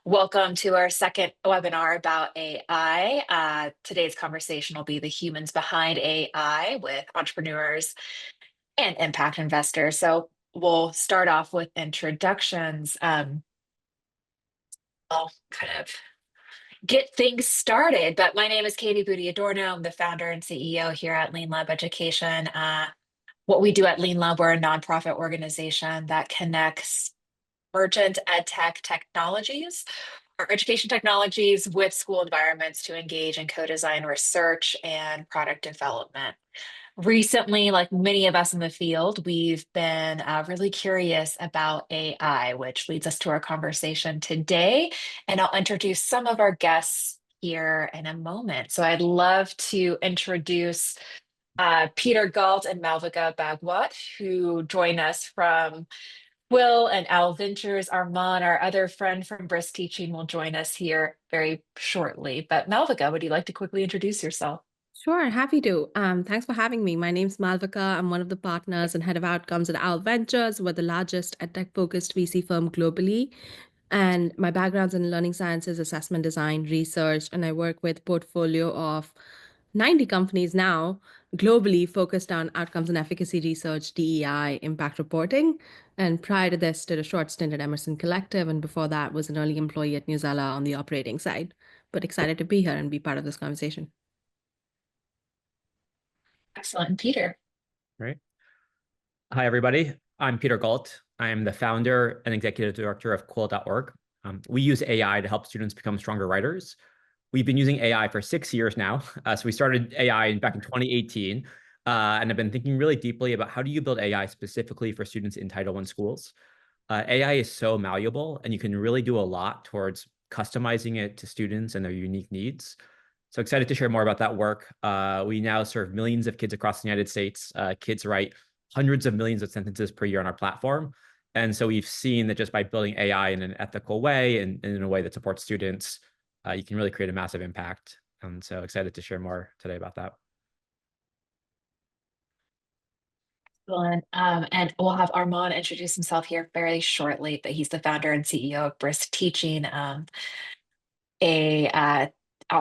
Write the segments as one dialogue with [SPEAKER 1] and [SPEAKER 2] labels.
[SPEAKER 1] Welcome to our second webinar about AI. Today's conversation will be the humans behind AI with entrepreneurs and impact investors. So we'll start off with introductions. I'll kind of get things started, but my name is Boody Adorno. I'm the founder and CEO here at Leanlab Education. What we do at Leanlab, we're a nonprofit organization that connects emergent edtech technologies or education technologies with school environments to engage in co-design research and product development. Recently, like many of us in the field, we've been really curious about AI, which leads us to our conversation today. And I'll introduce some of our guests here in a moment. So I'd love to introduce Peter Gault and Malvika Bhagwat, who join us from Quill and Al Ventures. Arman, our other friend from Brisk Teaching, will join us here very shortly. But Malvika, would you like to quickly introduce yourself?
[SPEAKER 2] Sure, happy to. Thanks for having me. My name's Malvika. I'm one of the partners and head of outcomes at Al Ventures. We're the largest edtech-focused VC firm globally. And my background's in learning sciences, assessment design, research, and I work with a portfolio of 90 companies now globally focused on outcomes and efficacy research, DEI, impact reporting. And prior to this, did a short stint at Emerson Collective, and before that was an early employee at Newsella on the operating side. But excited to be here and be part of this conversation.
[SPEAKER 1] Excellent. Peter.
[SPEAKER 3] Right. Hi, everybody. I'm Peter Gault. I'm the founder and executive director of Quill.org. We use AI to help students become stronger writers. We've been using AI for 6 years now. So we started AI back in 2018, and I've been thinking really deeply about how do you build AI specifically for students in Title I schools. AI is so malleable, and you can really do a lot towards customizing it to students and their unique needs. So excited to share more about that work. We now serve millions of kids across the United States. Kids write hundreds of millions of sentences per year on our platform. And so we've seen that just by building AI in an ethical way and in a way that supports students, you can really create a massive impact. And so excited to share more today about that.
[SPEAKER 1] Excellent. And we'll have Arman introduce himself here very shortly, but he's the founder and CEO of Brisk Teaching, I'll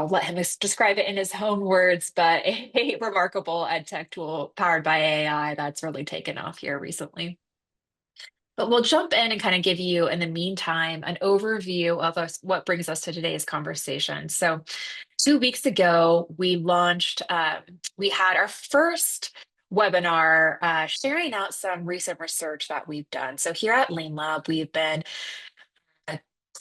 [SPEAKER 1] let him describe it in his own words, but a remarkable ed tech tool powered by AI that's really taken off here recently. But we'll jump in and kind of give you, in the meantime, an overview of what brings us to today's conversation. So 2 weeks ago, we had our first webinar sharing out some recent research that we've done. So here at Leanlab, we've been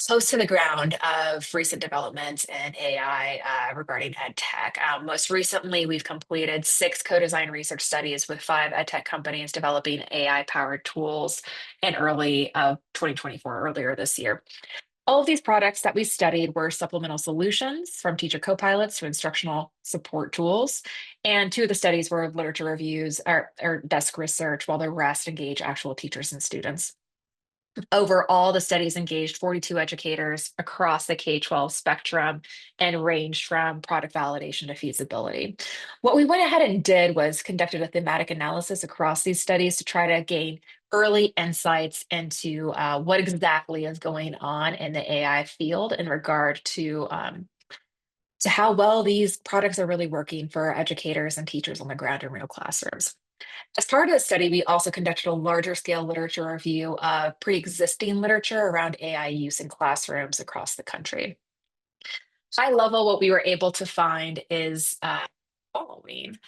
[SPEAKER 1] close to the ground of recent developments in AI regarding ed tech. Most recently, we've completed 6 co-design research studies with 5 ed tech companies developing AI-powered tools in early 2024, earlier this year. All of these products that we studied were supplemental solutions from teacher co-pilots to instructional support tools. And 2 of the studies were literature reviews or desk research, while the rest engage actual teachers and students. Overall, the studies engaged 42 educators across the K-12 spectrum and ranged from product validation to feasibility. What we went ahead and did was conducted a thematic analysis across these studies to try to gain early insights into what exactly is going on in the AI field in regard to how well these products are really working for educators and teachers on the ground in real classrooms. As part of the study, we also conducted a larger scale literature review of pre-existing literature around AI use in classrooms across the country. High level, what we were able to find is following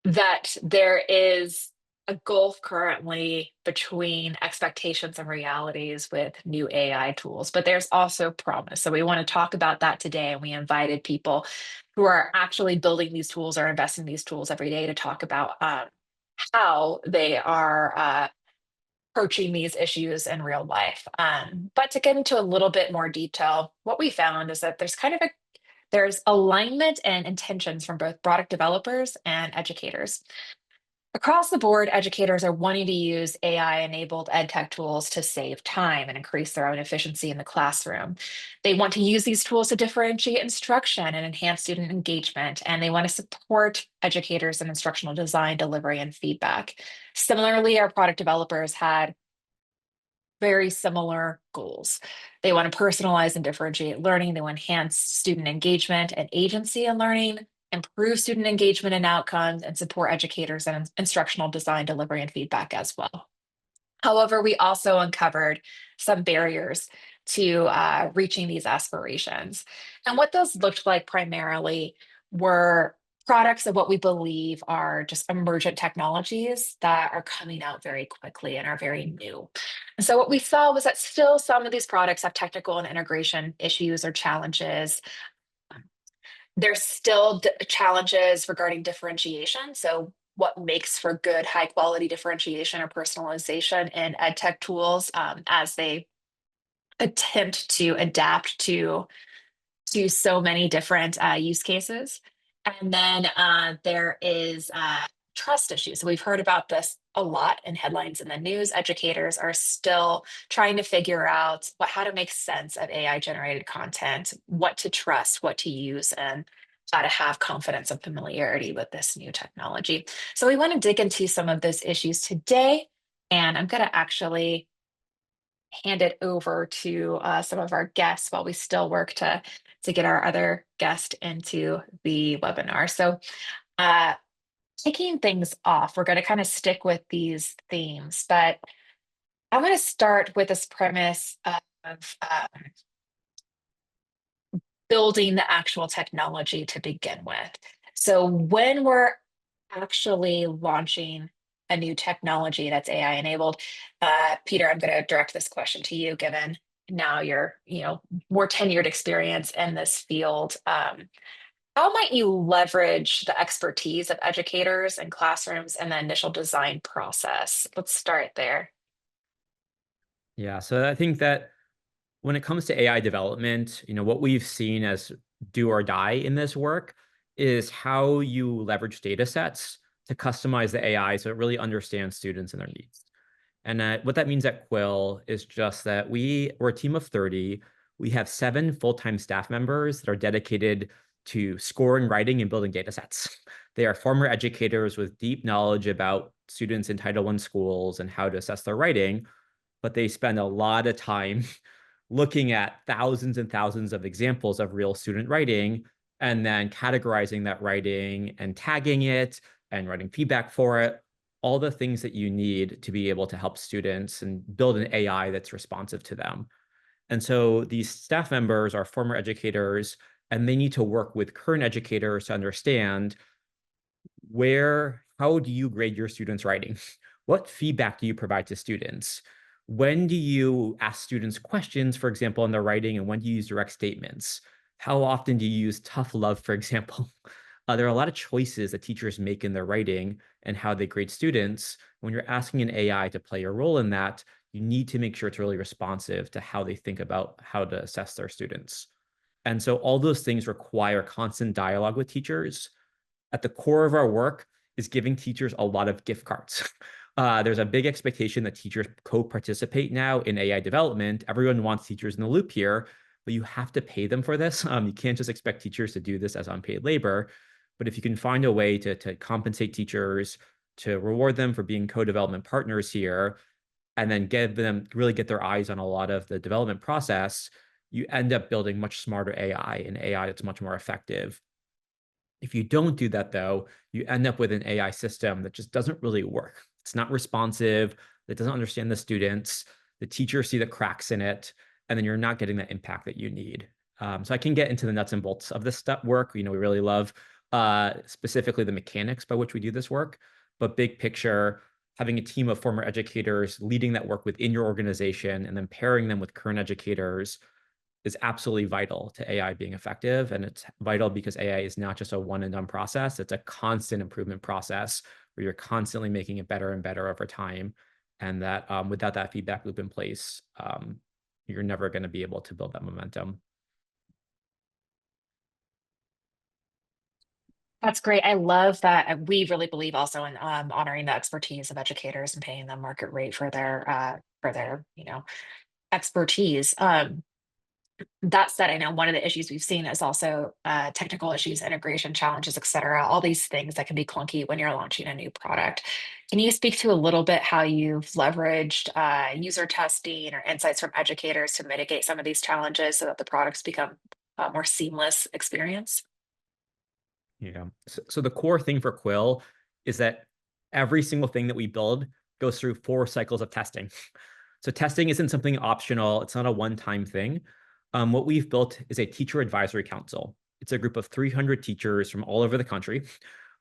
[SPEAKER 1] that there is a gulf currently between expectations and realities with new AI tools, but there's also promise. So we want to talk about that today, and we invited people who are actually building these tools or investing in these tools every day to talk about how they are approaching these issues in real life. But to get into a little bit more detail, what we found is that there's alignment and intentions from both product developers and educators. Across the board, educators are wanting to use AI-enabled ed tech tools to save time and increase their own efficiency in the classroom. They want to use these tools to differentiate instruction and enhance student engagement, and they want to support educators in instructional design, delivery, and feedback. Similarly, our product developers had very similar goals. They want to personalize and differentiate learning. They want to enhance student engagement and agency in learning, improve student engagement and outcomes, and support educators in instructional design, delivery, and feedback as well. However, we also uncovered some barriers to reaching these aspirations. And what those looked like primarily were products of what we believe are just emergent technologies that are coming out very quickly and are very new. And so what we saw was that still some of these products have technical and integration issues or challenges. There's still challenges regarding differentiation. So what makes for good high quality differentiation or personalization in ed tech tools as they attempt to adapt to so many different use cases. And then there is trust issues. So we've heard about this a lot in headlines in the news. Educators are still trying to figure out how to make sense of AI generated content, what to trust, what to use, and how to have confidence and familiarity with this new technology. So we want to dig into some of those issues today. And I'm going to actually hand it over to some of our guests while we still work to get our other guest into the webinar. So kicking things off, we're going to kind of stick with these themes, but I want to start with this premise of building the actual technology to begin with. So when we're actually launching a new technology that's AI enabled, Peter, I'm going to direct this question to you, given now your more tenured experience in this field. How might you leverage the expertise of educators and classrooms in the initial design process? Let's start there.
[SPEAKER 3] Yeah, so I think that when it comes to AI development, what we've seen as do or die in this work is how you leverage data sets to customize the AI so it really understands students and their needs. And what that means at Quill is just that we're a team of 30. We have 7 full-time staff members that are dedicated to scoring, writing, and building data sets. They are former educators with deep knowledge about students in Title I schools and how to assess their writing, but they spend a lot of time looking at thousands and thousands of examples of real student writing and then categorizing that writing and tagging it and writing feedback for it, all the things that you need to be able to help students and build an AI that's responsive to them. And so these staff members are former educators, and they need to work with current educators to understand how do you grade your students' writing? What feedback do you provide to students? When do you ask students questions, for example, in their writing, and when do you use direct statements? How often do you use tough love, for example? There are a lot of choices that teachers make in their writing and how they grade students. When you're asking an AI to play a role in that, you need to make sure it's really responsive to how they think about how to assess their students. And so all those things require constant dialogue with teachers. At the core of our work is giving teachers a lot of gift cards. There's a big expectation that teachers co-participate now in AI development. Everyone wants teachers in the loop here, but you have to pay them for this. You can't just expect teachers to do this as unpaid labor. But if you can find a way to compensate teachers, to reward them for being co-development partners here, and then really get their eyes on a lot of the development process, you end up building much smarter AI and AI that's much more effective. If you don't do that, though, you end up with an AI system that just doesn't really work. It's not responsive, it doesn't understand the students, the teachers see the cracks in it, and then you're not getting that impact that you need. So I can get into the nuts and bolts of this work. We really love specifically the mechanics by which we do this work, but big picture, having a team of former educators leading that work within your organization and then pairing them with current educators is absolutely vital to AI being effective. And it's vital because AI is not just a one and done process. It's a constant improvement process where you're constantly making it better and better over time. And that without that feedback loop in place, you're never going to be able to build that momentum.
[SPEAKER 1] That's great. I love that. We really believe also in honoring the expertise of educators and paying them market rate for their expertise. That said, I know one of the issues we've seen is also technical issues, integration challenges, et cetera, all these things that can be clunky when you're launching a new product. Can you speak to a little bit how you've leveraged user testing or insights from educators to mitigate some of these challenges so that the products become a more seamless experience?
[SPEAKER 3] Yeah. So the core thing for Quill is that every single thing that we build goes through 4 cycles of testing. So testing isn't something optional. It's not a one-time thing. What we've built is a teacher advisory council. It's a group of 300 teachers from all over the country,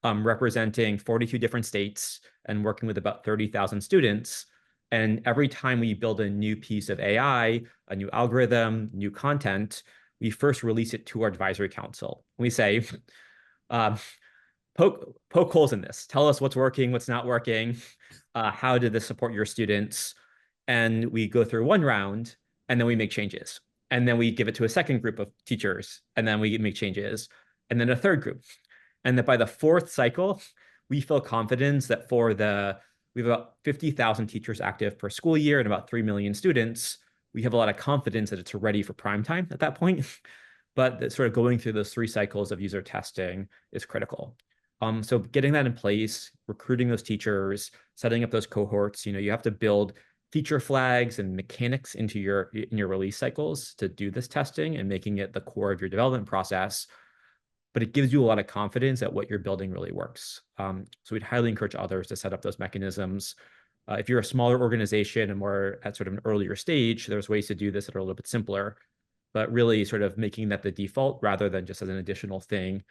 [SPEAKER 3] representing 42 different states and working with about 30,000 students. And every time we build a new piece of AI, a new algorithm, new content, we first release it to our advisory council. We say, um, poke holes in this. Tell us what's working, what's not working. How did this support your students? And we go through one round, and then we make changes. And then we give it to a second group of teachers, and then we make changes. And then a third group. And that by the 4th cycle, we feel confidence that we have about 50,000 teachers active per school year and about 3 million students. We have a lot of confidence that it's ready for prime time at that point. But sort of going through those 3 cycles of user testing is critical. So getting that in place, recruiting those teachers, setting up those cohorts, you have to build feature flags and mechanics into your release cycles to do this testing and making it the core of your development process. But it gives you a lot of confidence that what you're building really works. So we'd highly encourage others to set up those mechanisms. If you're a smaller organization and more at sort of an earlier stage, there's ways to do this that are a little bit simpler. But really sort of making that the default rather than just as an additional thing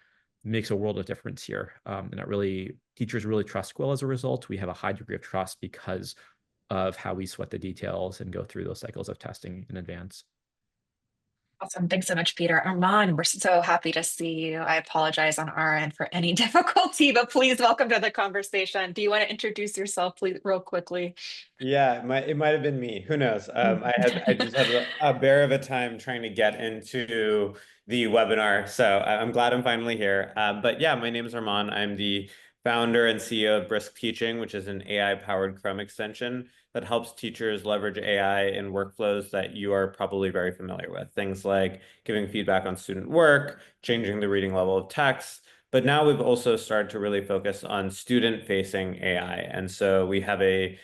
[SPEAKER 3] makes a world of difference here. And teachers really trust Quill as a result. We have a high degree of trust because of how we sweat the details and go through those cycles of testing in advance.
[SPEAKER 1] Awesome. Thanks so much, Peter. Arman, we're so happy to see you. I apologize on our end for any difficulty, but please welcome to the conversation. Do you want to introduce yourself, please, real quickly?
[SPEAKER 4] Yeah, it might have been me. Who knows? I just had a bear of a time trying to get into the webinar, so I'm glad I'm finally here. But yeah, my name is Arman. I'm the founder and CEO of Brisk Teaching, which is an AI-powered Chrome extension that helps teachers leverage AI in workflows that you are probably very familiar with. Things like giving feedback on student work, changing the reading level of text. But now we've also started to really focus on student-facing AI. And so we have a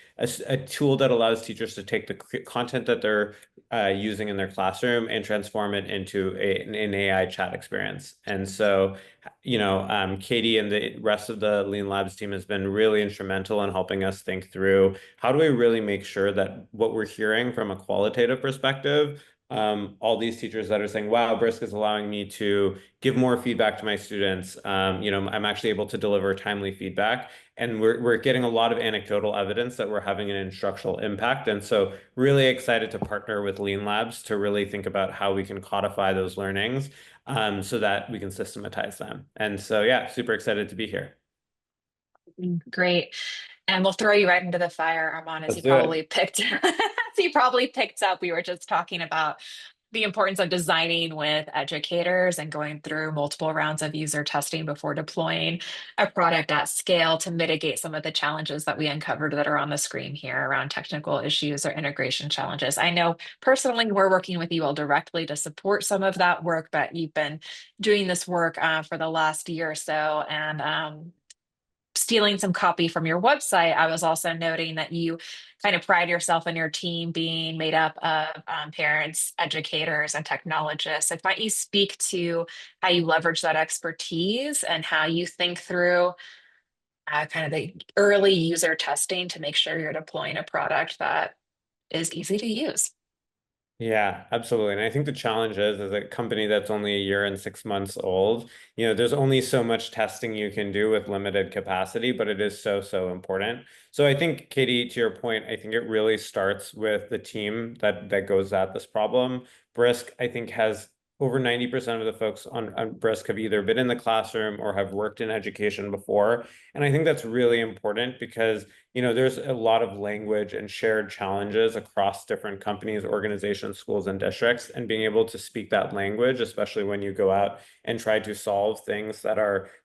[SPEAKER 4] tool that allows teachers to take the content that they're using in their classroom and transform it into an AI chat experience. And so, Katie and the rest of the Leanlabs team has been really instrumental in helping us think through how do we really make sure that what we're hearing from a qualitative perspective, all these teachers that are saying, wow, Brisk is allowing me to give more feedback to my students. I'm actually able to deliver timely feedback. And we're getting a lot of anecdotal evidence that we're having an instructional impact. And so really excited to partner with Leanlabs to really think about how we can codify those learnings so that we can systematize them. And so, yeah, super excited to be here.
[SPEAKER 1] Great. And we'll throw you right into the fire, Armand, as
[SPEAKER 4] Let's do it.
[SPEAKER 1] as you probably picked up. We were just talking about the importance of designing with educators and going through multiple rounds of user testing before deploying a product at scale to mitigate some of the challenges that we uncovered that are on the screen here around technical issues or integration challenges. I know personally we're working with you all directly to support some of that work, but you've been doing this work for the last year or so, and stealing some copy from your website, I was also noting that you kind of pride yourself in your team being made up of parents, educators, and technologists. And might you speak to how you leverage that expertise and how you think through kind of the early user testing to make sure you're deploying a product that is easy to use?
[SPEAKER 4] Yeah, absolutely. And I think the challenge is as a company that's only a year and 6 months old, there's only so much testing you can do with limited capacity, but it is so, so important. So I think, Katie, to your point, I think it really starts with the team that goes at this problem. Brisk, I think, has over 90% of the folks on Brisk have either been in the classroom or have worked in education before. And I think that's really important because there's a lot of language and shared challenges across different companies, organizations, schools, and districts, and being able to speak that language, especially when you go out and try to solve things that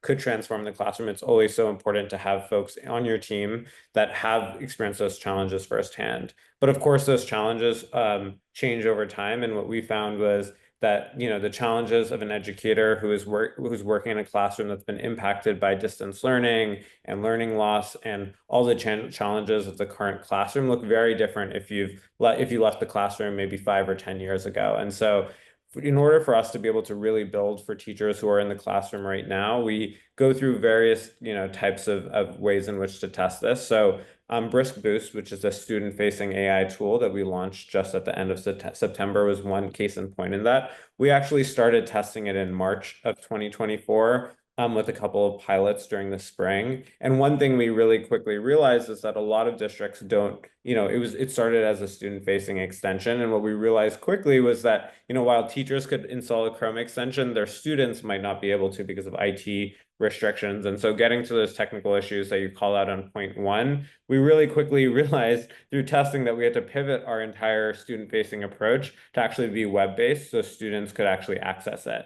[SPEAKER 4] could transform the classroom. It's always so important to have folks on your team that have experienced those challenges firsthand. But of course, those challenges change over time. And what we found was that, you know, the challenges of an educator who's working in a classroom that's been impacted by distance learning and learning loss and all the challenges of the current classroom look very different if you left the classroom maybe 5 or 10 years ago. And so in order for us to be able to really build for teachers who are in the classroom right now, we go through various, you know, types of ways in which to test this. So Brisk Boost, which is a student-facing AI tool that we launched just at the end of September, was one case in point in that. We actually started testing it in March of 2024 with a couple of pilots during the spring. And one thing we really quickly realized is that a lot of districts don't, you know, it started as a student-facing extension. And what we realized quickly was that, you know, while teachers could install a Chrome extension, their students might not be able to because of IT restrictions. And so getting to those technical issues that you call out on point one, we really quickly realized through testing that we had to pivot our entire student-facing approach to actually be web-based so students could actually access it.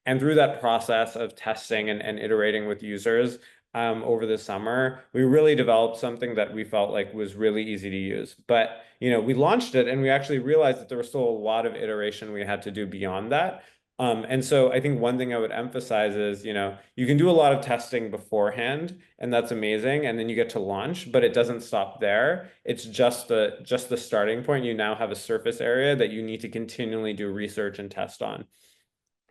[SPEAKER 4] And through that process of testing and iterating with users over the summer, we really developed something that we felt like was really easy to use. But, you know, we launched it and we actually realized that there was still a lot of iteration we had to do beyond that. And so I think one thing I would emphasize is, you know, you can do a lot of testing beforehand, and that's amazing. And then you get to launch, but it doesn't stop there. It's just the starting point. You now have a surface area that you need to continually do research and test on.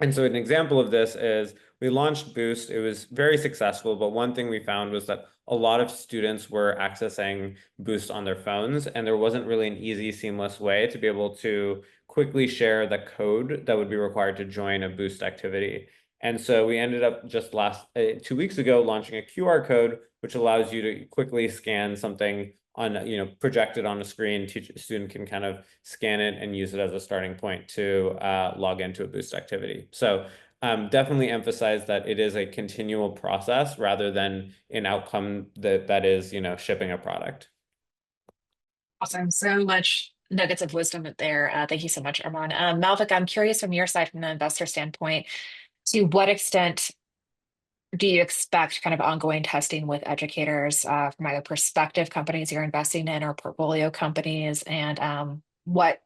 [SPEAKER 4] And so an example of this is we launched Boost. It was very successful, but one thing we found was that a lot of students were accessing Boost on their phones, and there wasn't really an easy, seamless way to be able to quickly share the code that would be required to join a Boost activity. And so we ended up just 2 weeks ago launching a QR code, which allows you to quickly scan something on, you know, projected on a screen. Student can kind of scan it and use it as a starting point to log into a Boost activity. So definitely emphasize that it is a continual process rather than an outcome that is, you know, shipping a product.
[SPEAKER 1] Awesome. So much nuggets of wisdom there. Thank you so much, Arman. Malvika, I'm curious from your side, from the investor standpoint, to what extent do you expect kind of ongoing testing with educators from either prospective companies you're investing in or portfolio companies? And what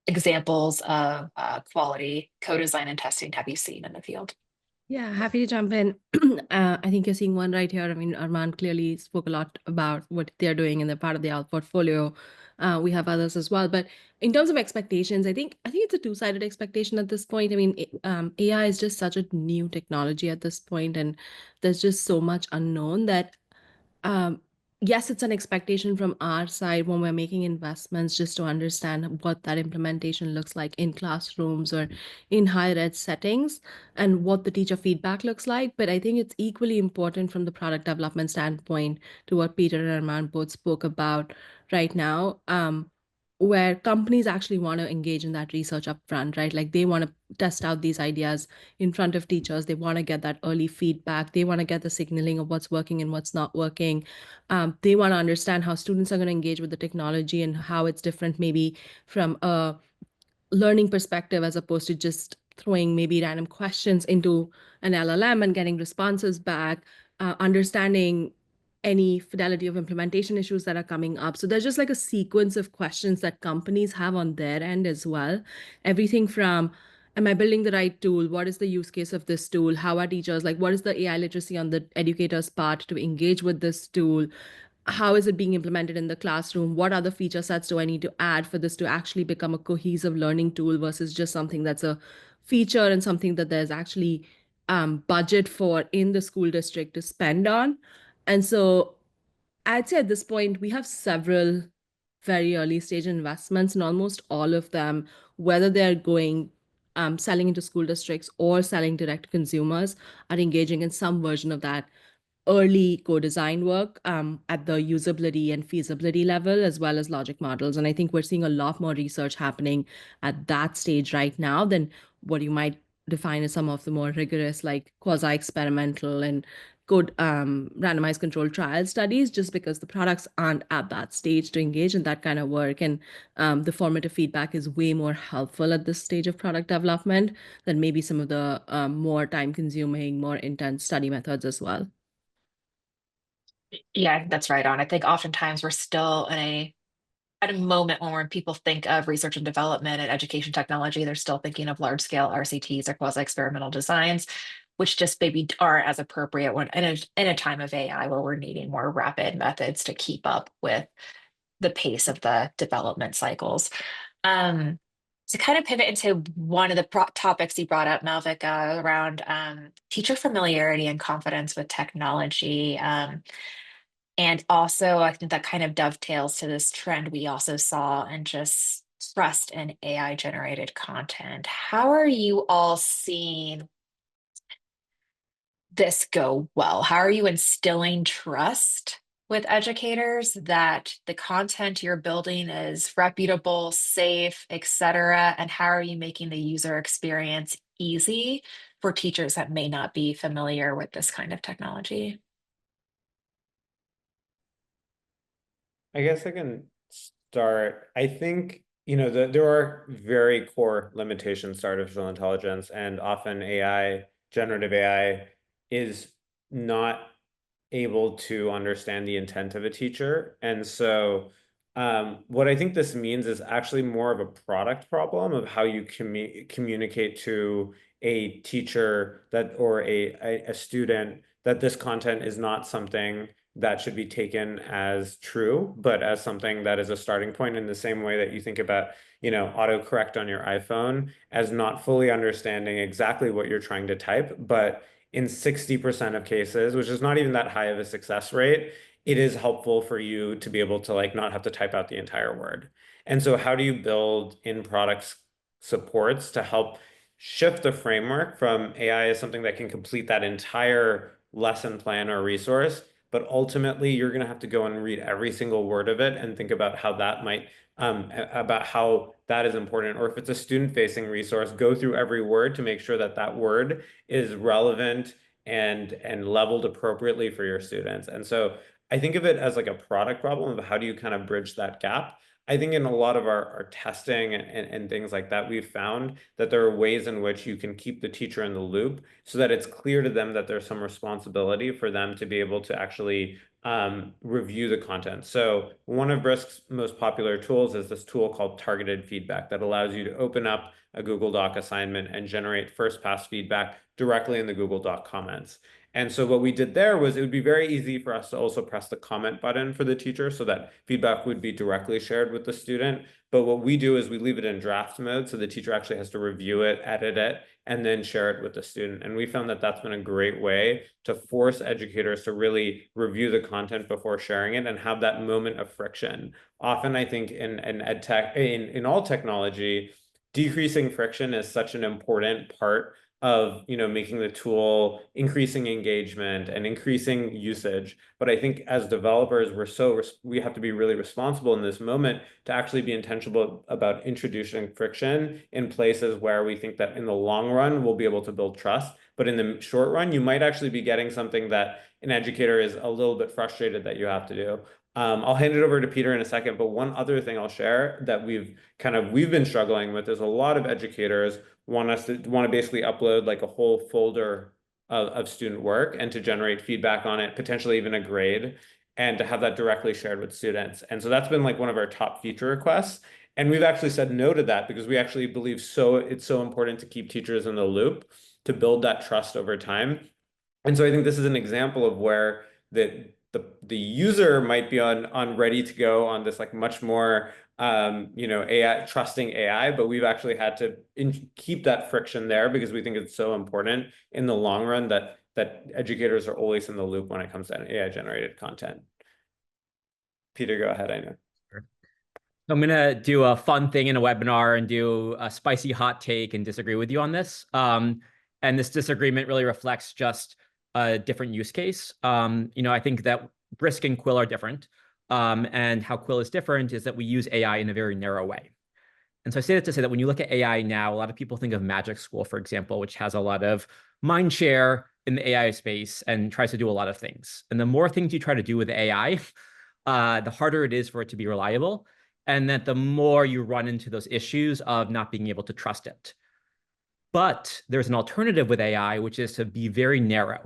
[SPEAKER 1] examples of quality co-design and testing have you seen in the field?
[SPEAKER 2] Yeah, happy to jump in. I think you're seeing one right here. I mean, Arman clearly spoke a lot about what they're doing in the part of the ALT portfolio. We have others as well. But in terms of expectations, I think it's a two-sided expectation at this point. I mean, AI is just such a new technology at this point, and there's just so much unknown that yes, it's an expectation from our side when we're making investments just to understand what that implementation looks like in classrooms or in higher ed settings and what the teacher feedback looks like. But I think it's equally important from the product development standpoint to what Peter and Arman both spoke about right now, where companies actually want to engage in that research up front, right? Like they want to test out these ideas in front of teachers. They want to get that early feedback. They want to get the signaling of what's working and what's not working. They want to understand how students are going to engage with the technology and how it's different maybe from a learning perspective as opposed to just throwing maybe random questions into an LLM and getting responses back, understanding any fidelity of implementation issues that are coming up. So there's just like a sequence of questions that companies have on their end as well. Everything from, am I building the right tool? What is the use case of this tool? How are teachers, like what is the AI literacy on the educator's part to engage with this tool? How is it being implemented in the classroom? What other feature sets do I need to add for this to actually become a cohesive learning tool versus just something that's a feature and something that there's actually budget for in the school district to spend on? And so I'd say at this point, we have several very early stage investments, and almost all of them, whether they're going selling into school districts or selling direct to consumers, are engaging in some version of that early co-design work at the usability and feasibility level, as well as logic models. And I think we're seeing a lot more research happening at that stage right now than what you might define as some of the more rigorous, like quasi-experimental and good randomized controlled trial studies, just because the products aren't at that stage to engage in that kind of work. And the formative feedback is way more helpful at this stage of product development than maybe some of the more time-consuming, more intense study methods as well.
[SPEAKER 1] Yeah, that's right on. I think oftentimes we're still in a at a moment when people think of research and development and education technology, they're still thinking of large scale RCTs or quasi-experimental designs, which just maybe aren't as appropriate when in a time of AI where we're needing more rapid methods to keep up with the pace of the development cycles. To kind of pivot into one of the topics you brought up, Malvika, around teacher familiarity and confidence with technology. And also, I think that kind of dovetails to this trend we also saw and just trust in AI generated content. How are you all seeing this go well? How are you instilling trust with educators that the content you're building is reputable, safe, etc.? And how are you making the user experience easy for teachers that may not be familiar with this kind of technology?
[SPEAKER 4] I guess I can start. I think, there are very core limitations to artificial intelligence, and often AI, generative AI, is not able to understand the intent of a teacher. And so what I think this means is actually more of a product problem of how you communicate to a teacher that or a student that this content is not something that should be taken as true, but as something that is a starting point, in the same way that you think about, autocorrect on your iPhone as not fully understanding exactly what you're trying to type, but in 60% of cases, which is not even that high of a success rate, it is helpful for you to be able to like not have to type out the entire word. And so how do you build in products supports to help shift the framework from AI as something that can complete that entire lesson plan or resource, but ultimately you're going to have to go and read every single word of it and think about how that might about how that is important. Or if it's a student-facing resource, go through every word to make sure that that word is relevant and leveled appropriately for your students. And so I think of it as like a product problem of how do you kind of bridge that gap. I think in a lot of our testing and things like that, we've found that there are ways in which you can keep the teacher in the loop so that it's clear to them that there's some responsibility for them to be able to actually review the content. So one of Brisk's most popular tools is this tool called targeted feedback that allows you to open up a Google Doc assignment and generate first pass feedback directly in the Google Doc comments. And so what we did there was it would be very easy for us to also press the comment button for the teacher so that feedback would be directly shared with the student. But what we do is we leave it in draft mode so the teacher actually has to review it, edit it, and then share it with the student. And we found that that's been a great way to force educators to really review the content before sharing it and have that moment of friction. Often I think in edtech, in all technology, decreasing friction is such an important part of making the tool, increasing engagement and increasing usage. But I think as developers, we have to be really responsible in this moment to actually be intentional about introducing friction in places where we think that in the long run we'll be able to build trust. But in the short run, you might actually be getting something that an educator is a little bit frustrated that you have to do. I'll hand it over to Peter in a second, but one other thing I'll share that we've been struggling with is a lot of educators want to basically upload like a whole folder of student work and to generate feedback on it, potentially even a grade, and to have that directly shared with students. And so that's been like one of our top feature requests. And we've actually said no to that because we actually believe it's so important to keep teachers in the loop to build that trust over time. And so I think this is an example of where the user might be on ready to go on this like much more AI, trusting AI, but we've actually had to keep that friction there because we think it's so important in the long run that educators are always in the loop when it comes to AI generated content. Peter, go ahead. I know.
[SPEAKER 3] I'm going to do a fun thing in a webinar and do a spicy hot take and disagree with you on this. And this disagreement really reflects just a different use case. I think that Brisk and Quill are different. And how Quill is different is that we use AI in a very narrow way. And so I say that to say that when you look at AI now, a lot of people think of Magic School, for example, which has a lot of mind share in the AI space and tries to do a lot of things. And the more things you try to do with AI, the harder it is for it to be reliable. And that the more you run into those issues of not being able to trust it. But there's an alternative with AI, which is to be very narrow,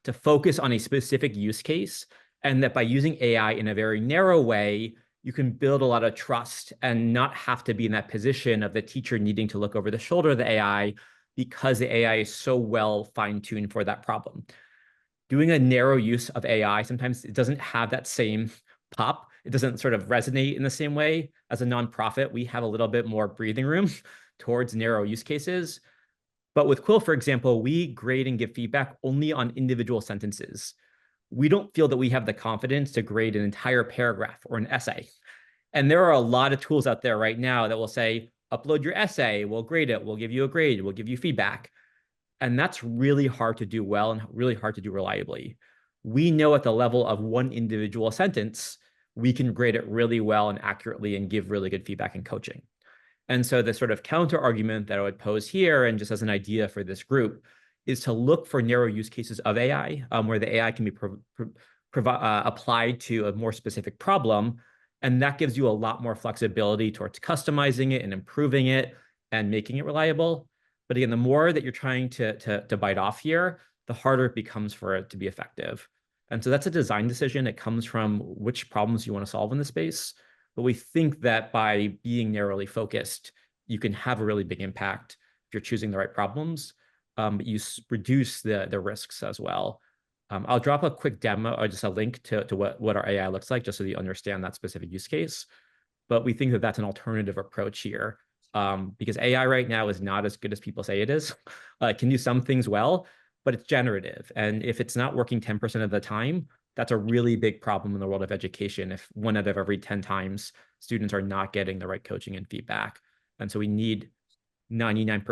[SPEAKER 3] to focus on a specific use case. And that by using AI in a very narrow way, you can build a lot of trust and not have to be in that position of the teacher needing to look over the shoulder of the AI because the AI is so well fine-tuned for that problem. Doing a narrow use of AI, sometimes it doesn't have that same pop. It doesn't sort of resonate in the same way. As a nonprofit, we have a little bit more breathing room towards narrow use cases. But with Quill, for example, we grade and give feedback only on individual sentences. We don't feel that we have the confidence to grade an entire paragraph or an essay. And there are a lot of tools out there right now that will say, upload your essay, we'll grade it, we'll give you a grade, we'll give you feedback. And that's really hard to do well and really hard to do reliably. We know at the level of one individual sentence, we can grade it really well and accurately and give really good feedback and coaching. And so the sort of counter argument that I would pose here, and just as an idea for this group, is to look for narrow use cases of AI where the AI can be applied to a more specific problem. And that gives you a lot more flexibility towards customizing it and improving it and making it reliable. But again, the more that you're trying to bite off here, the harder it becomes for it to be effective. And so that's a design decision. It comes from which problems you want to solve in the space. But we think that by being narrowly focused, you can have a really big impact if you're choosing the right problems, but you reduce the risks as well. I'll drop a quick demo or just a link to what our AI looks like, just so you understand that specific use case. But we think that that's an alternative approach here, because AI right now is not as good as people say it is. It can do some things well, but it's generative. And if it's not working 10% of the time, that's a really big problem in the world of education. If 1 out of every 10 times students are not getting the right coaching and feedback. And so we need 99%,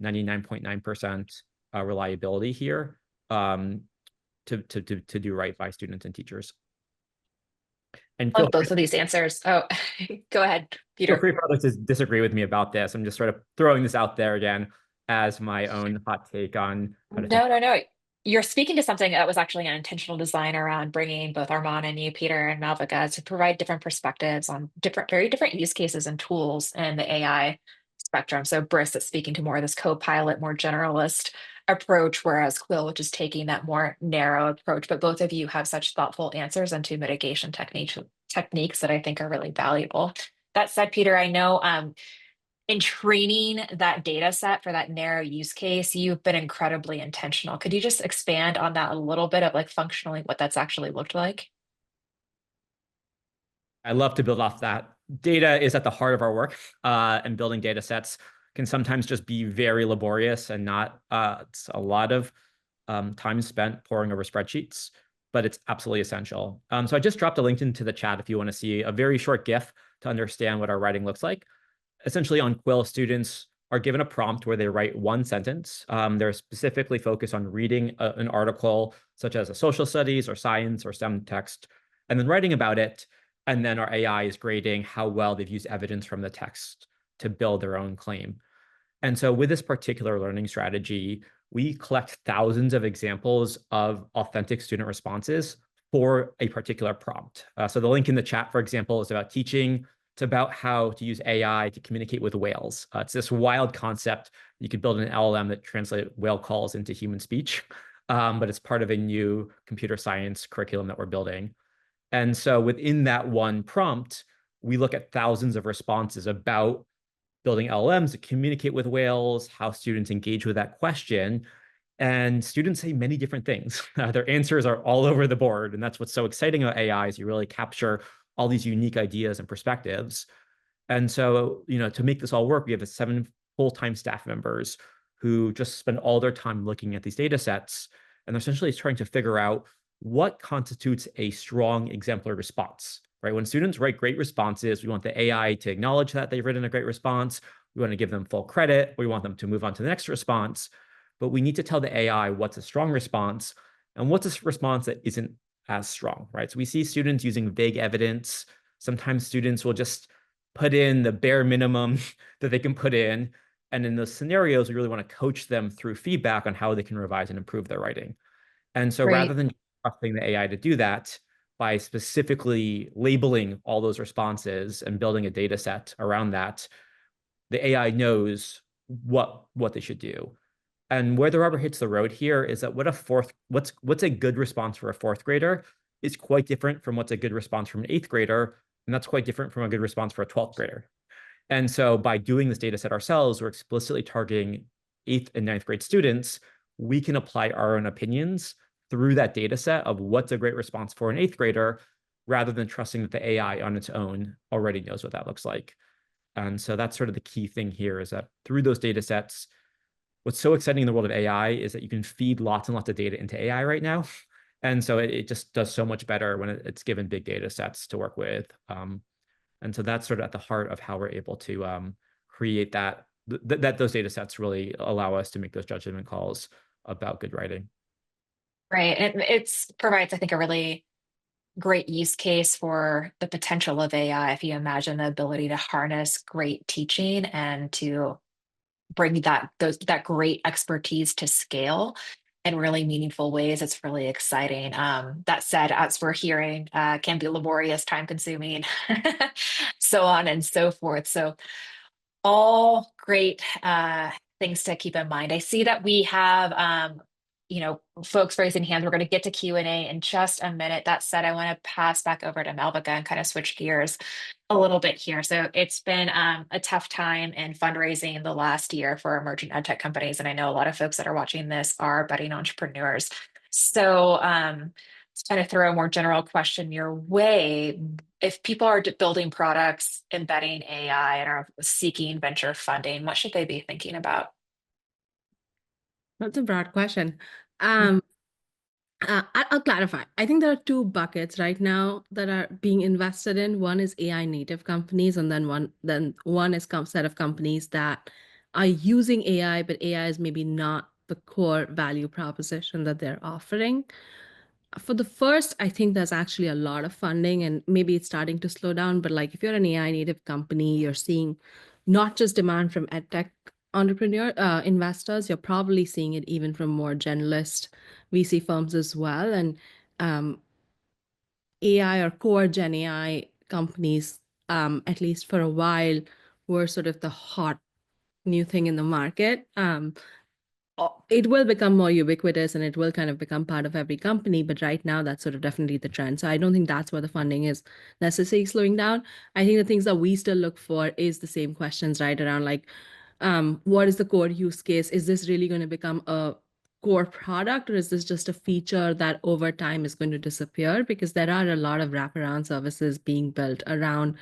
[SPEAKER 3] 99.9% reliability here to do right by students and teachers. And
[SPEAKER 1] Love both of these answers. Oh, go ahead, Peter.
[SPEAKER 3] Feel free for others to disagree with me about this. I'm just sort of throwing this out there again as my own hot take on how to think.
[SPEAKER 1] No. You're speaking to something that was actually an intentional design around bringing both Arman and you, Peter, and Malvika to provide different perspectives on very different use cases and tools in the AI spectrum. So Brisk is speaking to more of this co-pilot, more generalist approach, whereas Quill, which is taking that more narrow approach. But both of you have such thoughtful answers into mitigation techniques that I think are really valuable. That said, Peter, I know in training that data set for that narrow use case, you've been incredibly intentional. Could you just expand on that a little bit of like functionally what that's actually looked like?
[SPEAKER 3] I love to build off that. Data is at the heart of our work, and building data sets can sometimes just be very laborious and not, it's a lot of time spent poring over spreadsheets, but it's absolutely essential. So I just dropped a link into the chat if you want to see a very short GIF to understand what our writing looks like. Essentially on Quill, students are given a prompt where they write one sentence. They're specifically focused on reading an article, such as a social studies or science or STEM text, and then writing about it. And then our AI is grading how well they've used evidence from the text to build their own claim. And so with this particular learning strategy, we collect thousands of examples of authentic student responses for a particular prompt. So the link in the chat, for example, is about teaching. It's about how to use AI to communicate with whales. It's this wild concept. You could build an LLM that translates whale calls into human speech, but it's part of a new computer science curriculum that we're building. And so within that one prompt, we look at thousands of responses about building LLMs to communicate with whales, how students engage with that question. And students say many different things. Their answers are all over the board. And that's what's so exciting about AI is you really capture all these unique ideas and perspectives. And so, to make this all work, we have 7 full-time staff members who just spend all their time looking at these data sets. And they're essentially trying to figure out what constitutes a strong exemplar response, right? When students write great responses, we want the AI to acknowledge that they've written a great response. We want to give them full credit. We want them to move on to the next response. But we need to tell the AI what's a strong response and what's a response that isn't as strong, right? So we see students using vague evidence. Sometimes students will just put in the bare minimum that they can put in. And in those scenarios, we really want to coach them through feedback on how they can revise and improve their writing. And so rather than trusting the AI to do that, by specifically labeling all those responses and building a data set around that, the AI knows what they should do. And where the rubber hits the road here is that what's a good response for a 4th grader is quite different from what's a good response from an 8th grader And that's quite different from a good response for a 12th grader. And so by doing this data set ourselves, we're explicitly targeting 8th and 9th grade students. We can apply our own opinions through that data set of what's a great response for an 8th grader, rather than trusting that the AI on its own already knows what that looks like. And so that's sort of the key thing here, is that through those data sets, what's so exciting in the world of AI is that you can feed lots and lots of data into AI right now. And so it just does so much better when it's given big data sets to work with. And so that's sort of at the heart of how we're able to create that those data sets really allow us to make those judgment calls about good writing.
[SPEAKER 1] Right. And it provides, I think, a really great use case for the potential of AI. If you imagine the ability to harness great teaching and to bring that great expertise to scale in really meaningful ways, it's really exciting. That said, as we're hearing, can be laborious, time consuming, so on and so forth. So all great things to keep in mind. I see that we have folks raising hands. We're going to get to Q&A in just a minute. That said, I want to pass back over to Malvika and kind of switch gears a little bit here. So it's been a tough time in fundraising the last year for emerging edtech companies. And I know a lot of folks that are watching this are budding entrepreneurs. So to kind of throw a more general question your way, if people are building products, embedding AI, and are seeking venture funding, what should they be thinking about?
[SPEAKER 2] That's a broad question. I'll clarify. I think there are two buckets right now that are being invested in. One is AI native companies, and then one is set of companies that are using AI, but AI is maybe not the core value proposition that they're offering. For the first, I think there's actually a lot of funding, and maybe it's starting to slow down. But like, if you're an AI native company, you're seeing not just demand from edtech investors, you're probably seeing it even from more generalist VC firms as well. And AI or core Gen AI companies, at least for a while, were sort of the hot new thing in the market. It will become more ubiquitous and it will kind of become part of every company. But right now, that's sort of definitely the trend. So I don't think that's where the funding is necessarily slowing down. I think the things that we still look for is the same questions, right? Around like, what is the core use case? Is this really going to become a core product, or is this just a feature that over time is going to disappear? Because there are a lot of wraparound services being built around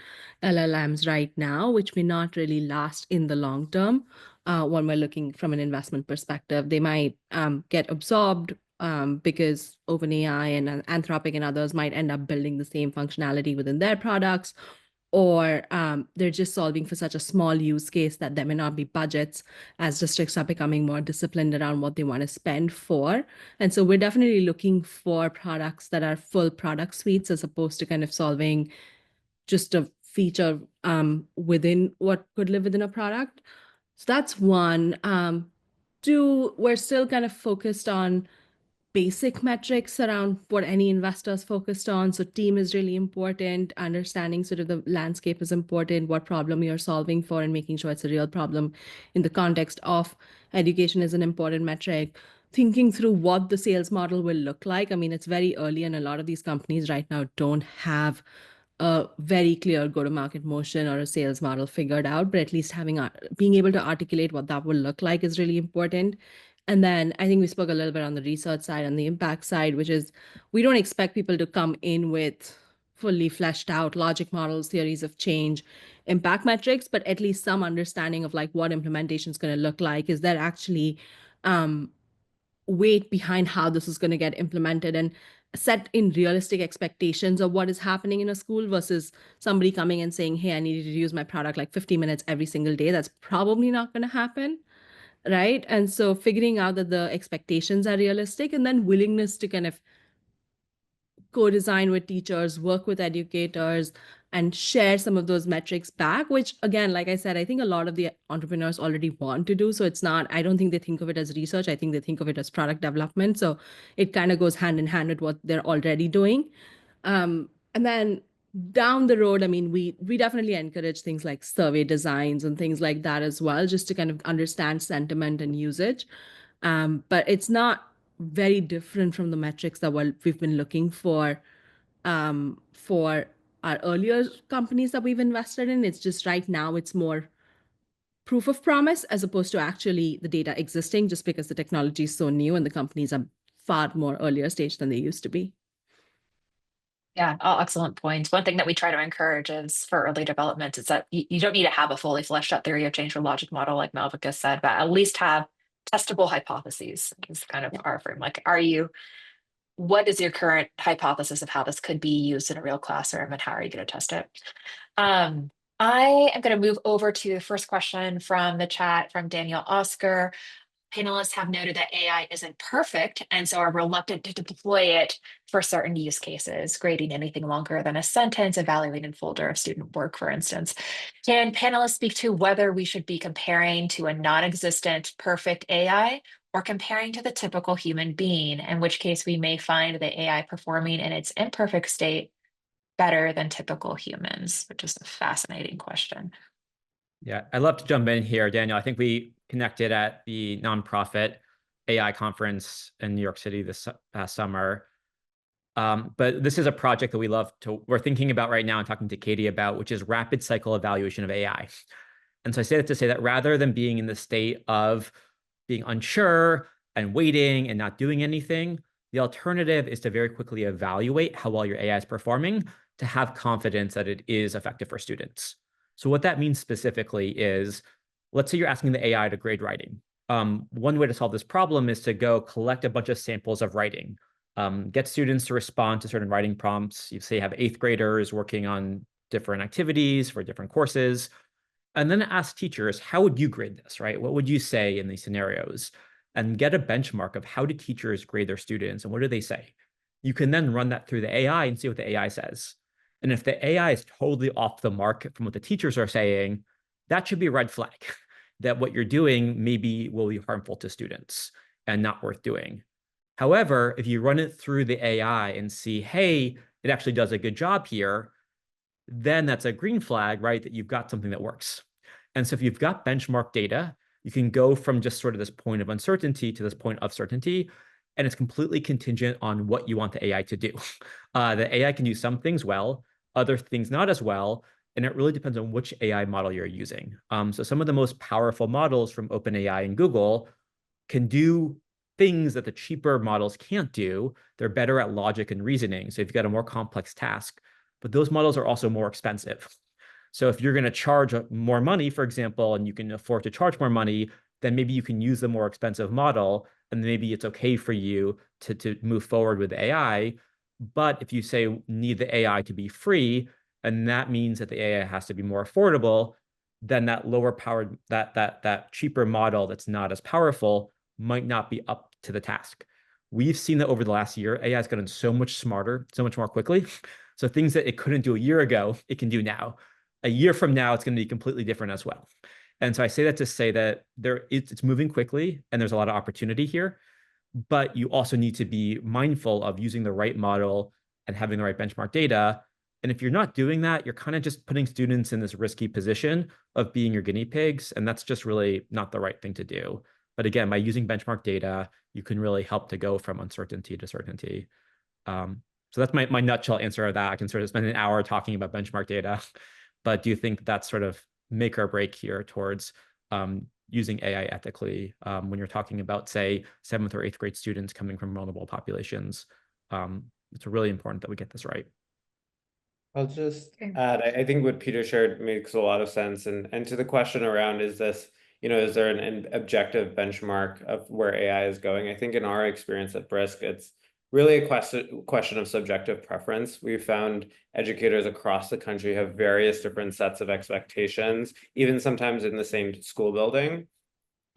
[SPEAKER 2] LLMs right now, which may not really last in the long term. When we're looking from an investment perspective, they might get absorbed because OpenAI and Anthropic and others might end up building the same functionality within their products, or they're just solving for such a small use case that there may not be budgets as districts are becoming more disciplined around what they want to spend for. And so we're definitely looking for products that are full product suites, as opposed to kind of solving just a feature within what could live within a product. So that's one. Two, we're still kind of focused on basic metrics around what any investor is focused on. So team is really important. Understanding sort of the landscape is important, what problem you're solving for, and making sure it's a real problem in the context of education is an important metric. Thinking through what the sales model will look like. I mean, it's very early, and a lot of these companies right now don't have a very clear go-to-market motion or a sales model figured out, but at least being able to articulate what that will look like is really important. And then I think we spoke a little bit on the research side and the impact side, which is we don't expect people to come in with fully fleshed out logic models, theories of change, impact metrics, but at least some understanding of like what implementation is going to look like. Is there actually weight behind how this is going to get implemented, and set in realistic expectations of what is happening in a school versus somebody coming and saying, hey, I need to use my product like 50 minutes every single day. That's probably not going to happen, right? And so figuring out that the expectations are realistic, and then willingness to kind of co-design with teachers, work with educators, and share some of those metrics back, which again, like I said, I think a lot of the entrepreneurs already want to do. So it's not, I don't think they think of it as research. I think they think of it as product development. So it kind of goes hand in hand with what they're already doing. And then down the road, I mean, we definitely encourage things like survey designs and things like that as well, just to kind of understand sentiment and usage. But it's not very different from the metrics that we've been looking for our earlier companies that we've invested in. It's just right now it's more proof of promise as opposed to actually the data existing, just because the technology is so new and the companies are far more earlier stage than they used to be.
[SPEAKER 1] Yeah, all excellent points. One thing that we try to encourage is for early development is that you don't need to have a fully fleshed out theory of change or logic model, like Malvika said, but at least have testable hypotheses is kind of our frame. Like, what is your current hypothesis of how this could be used in a real classroom and how are you going to test it? I am going to move over to the first question from the chat from Daniel Oscar. Panelists have noted that AI isn't perfect and so are reluctant to deploy it for certain use cases, grading anything longer than a sentence, evaluating a folder of student work, for instance. Can panelists speak to whether we should be comparing to a non-existent perfect AI or comparing to the typical human being, in which case we may find the AI performing in its imperfect state better than typical humans, which is a fascinating question.
[SPEAKER 3] Yeah, I'd love to jump in here, Daniel. I think we connected at the nonprofit AI conference in New York City this past summer. But this is a project that we're thinking about right now and talking to Katie about, which is rapid cycle evaluation of AI. And so I say that to say that rather than being in the state of being unsure and waiting and not doing anything, the alternative is to very quickly evaluate how well your AI is performing to have confidence that it is effective for students. So what that means specifically is, let's say you're asking the AI to grade writing. One way to solve this problem is to go collect a bunch of samples of writing, get students to respond to certain writing prompts. You say you have 8th graders working on different activities for different courses, and then ask teachers, how would you grade this, right? What would you say in these scenarios? And get a benchmark of how do teachers grade their students and what do they say? You can then run that through the AI and see what the AI says. And if the AI is totally off the mark from what the teachers are saying, that should be a red flag that what you're doing maybe will be harmful to students and not worth doing. However, if you run it through the AI and see, hey, it actually does a good job here, then that's a green flag, right? That you've got something that works. And so if you've got benchmark data, you can go from just sort of this point of uncertainty to this point of certainty. And it's completely contingent on what you want the AI to do. The AI can do some things well, other things not as well. And it really depends on which AI model you're using. So some of the most powerful models from OpenAI and Google can do things that the cheaper models can't do. They're better at logic and reasoning. So if you've got a more complex task, but those models are also more expensive. So if you're going to charge more money, for example, and you can afford to charge more money, then maybe you can use the more expensive model, and maybe it's okay for you to move forward with AI. But if you say need the AI to be free, and that means that the AI has to be more affordable, then that lower powered, that cheaper model that's not as powerful might not be up to the task. We've seen that over the last year, AI has gotten so much smarter, so much more quickly. So things that it couldn't do a year ago, it can do now. A year from now, it's going to be completely different as well. And so I say that to say that it's moving quickly and there's a lot of opportunity here, but you also need to be mindful of using the right model and having the right benchmark data. And if you're not doing that, you're kind of just putting students in this risky position of being your guinea pigs. And that's just really not the right thing to do. But again, by using benchmark data, you can really help to go from uncertainty to certainty. So that's my nutshell answer of that. I can sort of spend an hour talking about benchmark data, but do you think that's sort of make or break here towards using AI ethically when you're talking about, say, 7th or 8th grade students coming from vulnerable populations? It's really important that we get this right.
[SPEAKER 4] I'll just add, I think what Peter shared makes a lot of sense. And to the question around, is this, is there an objective benchmark of where AI is going? I think in our experience at Brisk, it's really a question of subjective preference. We've found educators across the country have various different sets of expectations, even sometimes in the same school building.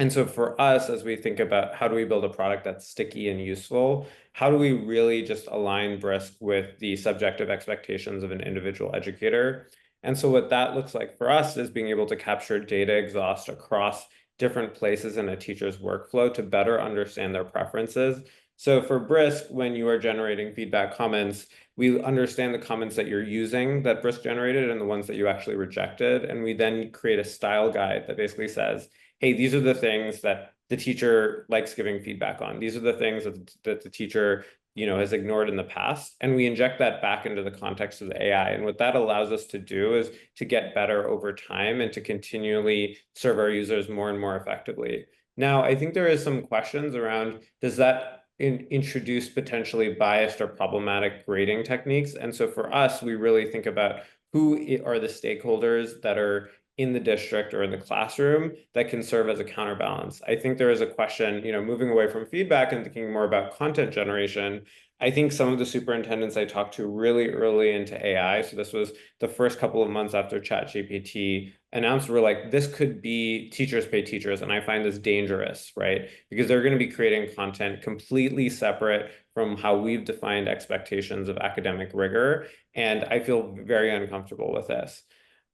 [SPEAKER 4] And so for us, as we think about how do we build a product that's sticky and useful, how do we really just align Brisk with the subjective expectations of an individual educator? And so what that looks like for us is being able to capture data exhaust across different places in a teacher's workflow to better understand their preferences. So for Brisk, when you are generating feedback comments, we understand the comments that you're using that Brisk generated and the ones that you actually rejected. And we then create a style guide that basically says, hey, these are the things that the teacher likes giving feedback on. These are the things that the teacher has ignored in the past, and we inject that back into the context of the AI. And what that allows us to do is to get better over time and to continually serve our users more and more effectively. Now, I think there is some questions around, does that introduce potentially biased or problematic grading techniques? And so for us, we really think about who are the stakeholders that are in the district or in the classroom that can serve as a counterbalance. I think there is a question, moving away from feedback and thinking more about content generation. I think some of the superintendents I talked to really early into AI, so this was the first couple of months after ChatGPT announced, were like, this could be teachers pay teachers. And I find this dangerous, right? Because they're going to be creating content completely separate from how we've defined expectations of academic rigor. And I feel very uncomfortable with this.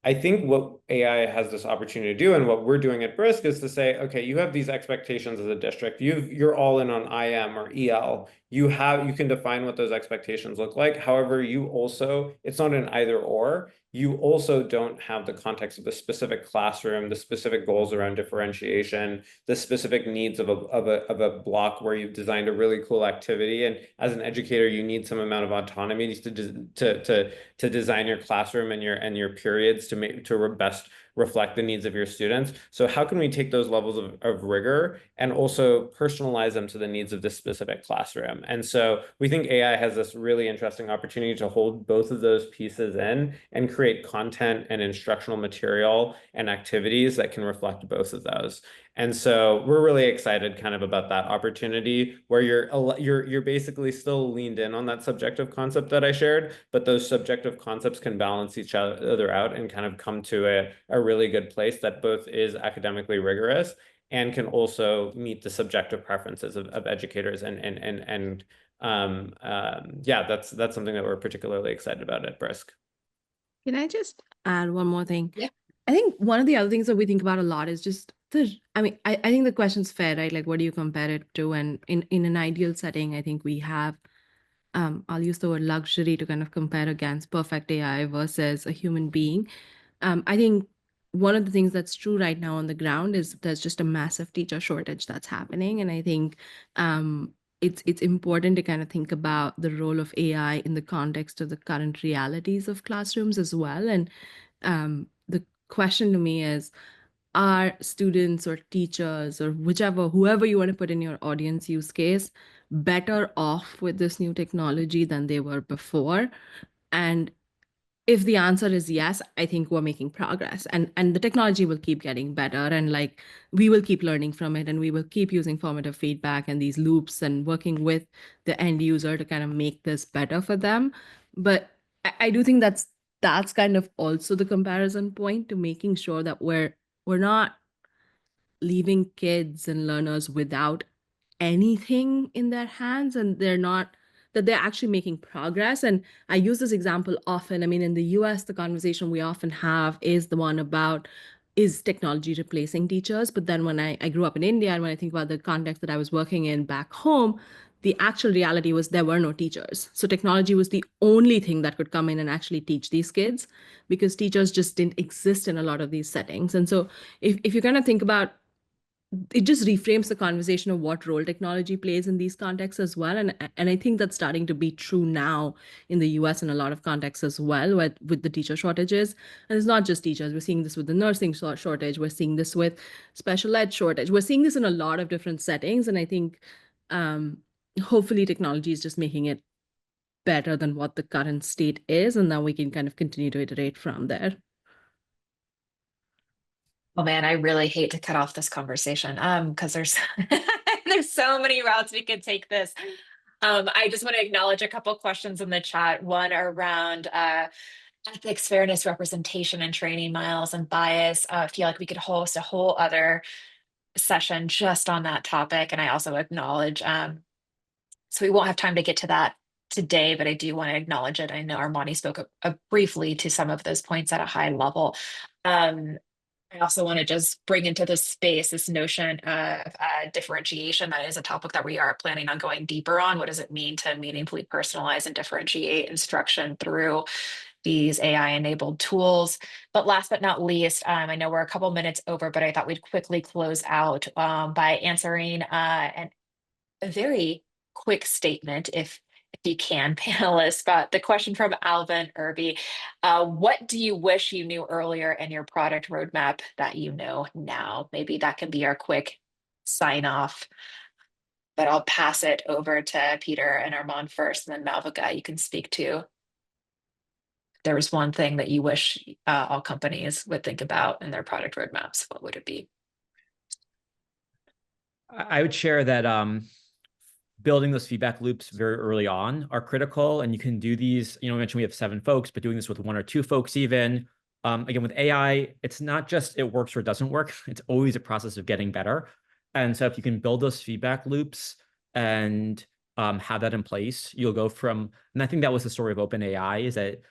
[SPEAKER 4] I think what AI has this opportunity to do, and what we're doing at Brisk, is to say, okay, you have these expectations as a district. You're all in on IM or EL. You can define what those expectations look like. However, it's not an either or. You also don't have the context of the specific classroom, the specific goals around differentiation, the specific needs of a block where you've designed a really cool activity. And as an educator, you need some amount of autonomy to design your classroom and your periods to best reflect the needs of your students. So how can we take those levels of rigor and also personalize them to the needs of this specific classroom? And so we think AI has this really interesting opportunity to hold both of those pieces in and create content and instructional material and activities that can reflect both of those. And so we're really excited kind of about that opportunity where you're basically still leaned in on that subjective concept that I shared, but those subjective concepts can balance each other out and kind of come to a really good place that both is academically rigorous and can also meet the subjective preferences of educators. Yeah, that's something that we're particularly excited about at Brisk.
[SPEAKER 2] Can I just add one more thing?
[SPEAKER 1] Yeah.
[SPEAKER 2] I think one of the other things that we think about a lot is just I think the question's fair, right? Like, what do you compare it to? And in an ideal setting, I think we have, I'll use the word luxury to kind of compare against perfect AI versus a human being. I think one of the things that's true right now on the ground is there's just a massive teacher shortage that's happening. And I think it's important to kind of think about the role of AI in the context of the current realities of classrooms as well. And the question to me is, are students or teachers or whoever you want to put in your audience use case better off with this new technology than they were before? And if the answer is yes, I think we're making progress, and the technology will keep getting better, and like we will keep learning from it, and we will keep using formative feedback and these loops and working with the end user to kind of make this better for them. But I do think that's kind of also the comparison point to making sure that we're not leaving kids and learners without anything in their hands, and they're actually making progress. And I use this example often. I mean, in the US, the conversation we often have is the one about, is technology replacing teachers? But then when I grew up in India, and when I think about the context that I was working in back home, the actual reality was there were no teachers. So technology was the only thing that could come in and actually teach these kids, because teachers just didn't exist in a lot of these settings. And so if you kind of think about, it just reframes the conversation of what role technology plays in these contexts as well. And I think that's starting to be true now in the US in a lot of contexts as well, with the teacher shortages. And it's not just teachers. We're seeing this with the nursing shortage. We're seeing this with special ed shortage. We're seeing this in a lot of different settings. And I think hopefully technology is just making it better than what the current state is. And now we can kind of continue to iterate from there.
[SPEAKER 1] Oh man, I really hate to cut off this conversation because there's there's so many routes we could take this. I just want to acknowledge a couple questions in the chat. One around ethics, fairness, representation, and training, Miles, and bias. I feel like we could host a whole other session just on that topic. And I also acknowledge, so we won't have time to get to that today, but I do want to acknowledge it. I know Armani spoke briefly to some of those points at a high level. I also want to just bring into this space this notion of differentiation. That is a topic that we are planning on going deeper on. What does it mean to meaningfully personalize and differentiate instruction through these AI-enabled tools? But last but not least, I know we're a couple minutes over, but I thought we'd quickly close out by answering a very quick statement. If if you can, panelists. But the question from Alvin Irby, what do you wish you knew earlier in your product roadmap that you know now? Maybe that can be our quick sign off. But I'll pass it over to Peter and Arman first, and then Malvika, you can speak to. There was one thing that you wish all companies would think about in their product roadmaps. What would it be?
[SPEAKER 3] I would share that building those feedback loops very early on are critical. And you can do these, I mentioned we have 7 folks, but doing this with 1 or 2 folks even. Again, with AI, it's not just it works or it doesn't work. It's always a process of getting better. And so if you can build those feedback loops and have that in place, you'll go from, and I think that was the story of OpenAI, is that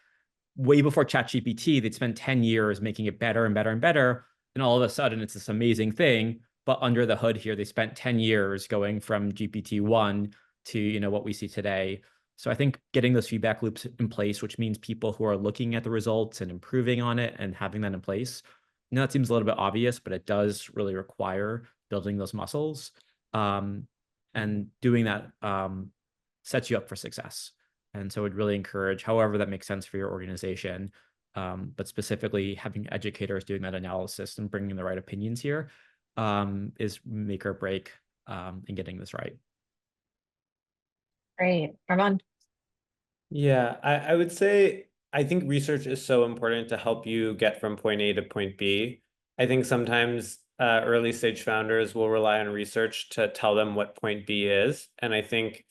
[SPEAKER 3] way before ChatGPT, they'd spent 10 years making it better and better and better. And all of a sudden, it's this amazing thing. But under the hood here, they spent 10 years going from GPT-1 to what we see today. So I think getting those feedback loops in place, which means people who are looking at the results and improving on it and having that in place, that seems a little bit obvious, but it does really require building those muscles. And doing that sets you up for success. And so I would really encourage, however that makes sense for your organization, but specifically having educators doing that analysis and bringing the right opinions here is make or break in getting this right.
[SPEAKER 1] Great. Arman?
[SPEAKER 4] Yeah, I would say I think research is so important to help you get from point A to point B. I think sometimes early stage founders will rely on research to tell them what point B is. And I think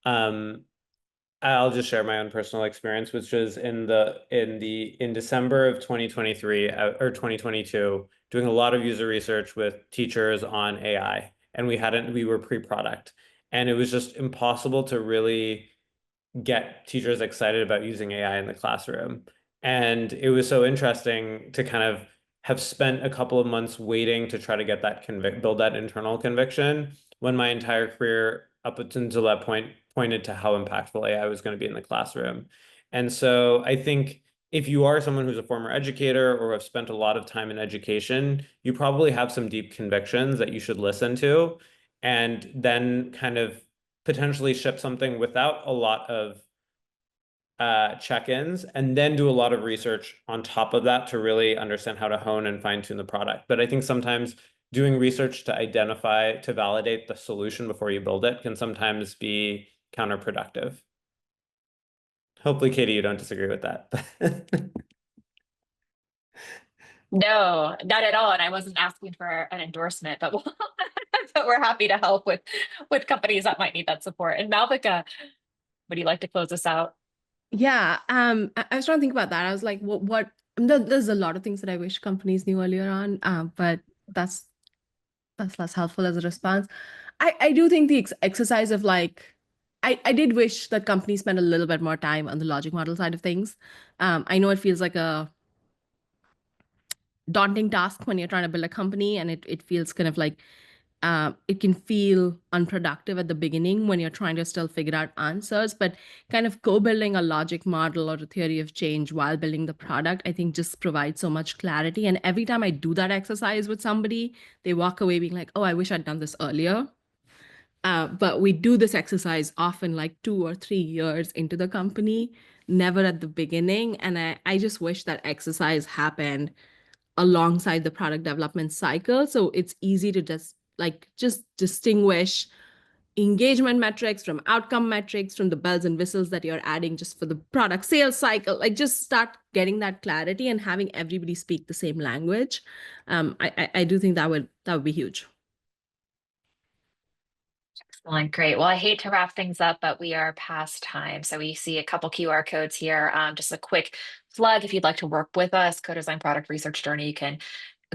[SPEAKER 4] I'll just share my own personal experience, which was in December of 2023 or 2022, doing a lot of user research with teachers on AI, and we were pre-product, and it was just impossible to really get teachers excited about using AI in the classroom. And it was so interesting to kind of have spent a couple of months waiting to try to get that build that internal conviction, when my entire career up until that point pointed to how impactful AI was going to be in the classroom. And so I think if you are someone who's a former educator or have spent a lot of time in education, you probably have some deep convictions that you should listen to, and then kind of potentially ship something without a lot of check-ins, and then do a lot of research on top of that to really understand how to hone and fine-tune the product. But I think sometimes doing research to validate the solution before you build it can sometimes be counterproductive. Hopefully, Katie, you don't disagree with that.
[SPEAKER 1] No, not at all. And I wasn't asking for an endorsement, but but we're happy to help with companies that might need that support. And Malvika, would you like to close us out?
[SPEAKER 2] Yeah, I was trying to think about that. I was like, there's a lot of things that I wish companies knew earlier on, but that's less helpful as a response. I do think the exercise of I did wish that companies spend a little bit more time on the logic model side of things. I know it feels like a daunting task when you're trying to build a company, and it feels kind of like it can feel unproductive at the beginning when you're trying to still figure out answers, but kind of co-building a logic model or a theory of change while building the product, I think just provides so much clarity. And every time I do that exercise with somebody, they walk away being like, oh, I wish I'd done this earlier. But we do this exercise often like 2 or 3 years into the company, never at the beginning. And I just wish that exercise happened alongside the product development cycle. So it's easy to just distinguish engagement metrics from outcome metrics, from the bells and whistles that you're adding just for the product sales cycle. Like, just start getting that clarity and having everybody speak the same language. I do think that would be huge.
[SPEAKER 1] Excellent, great. Well, I hate to wrap things up, but we are past time. So we see a couple QR codes here. Just a quick plug: if you'd like to work with us, co-design product research journey, you can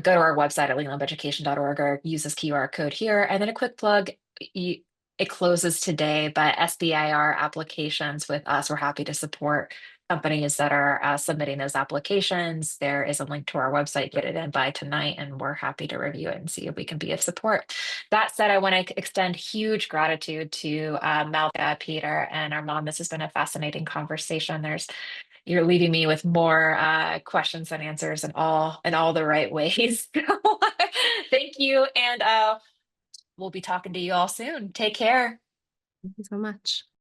[SPEAKER 1] go to our website at leanlabeducation.org or use this QR code here. And then a quick plug: it closes today, but SBIR applications with us, we're happy to support companies that are submitting those applications. There is a link to our website. Get it in by tonight, and we're happy to review it and see if we can be of support. That said, I want to extend huge gratitude to Malvika, Peter, and Arman. This has been a fascinating conversation. You're leaving me with more questions and answers in all the right ways. Thank you, and we'll be talking to you all soon. Take care.
[SPEAKER 2] Thank you so much.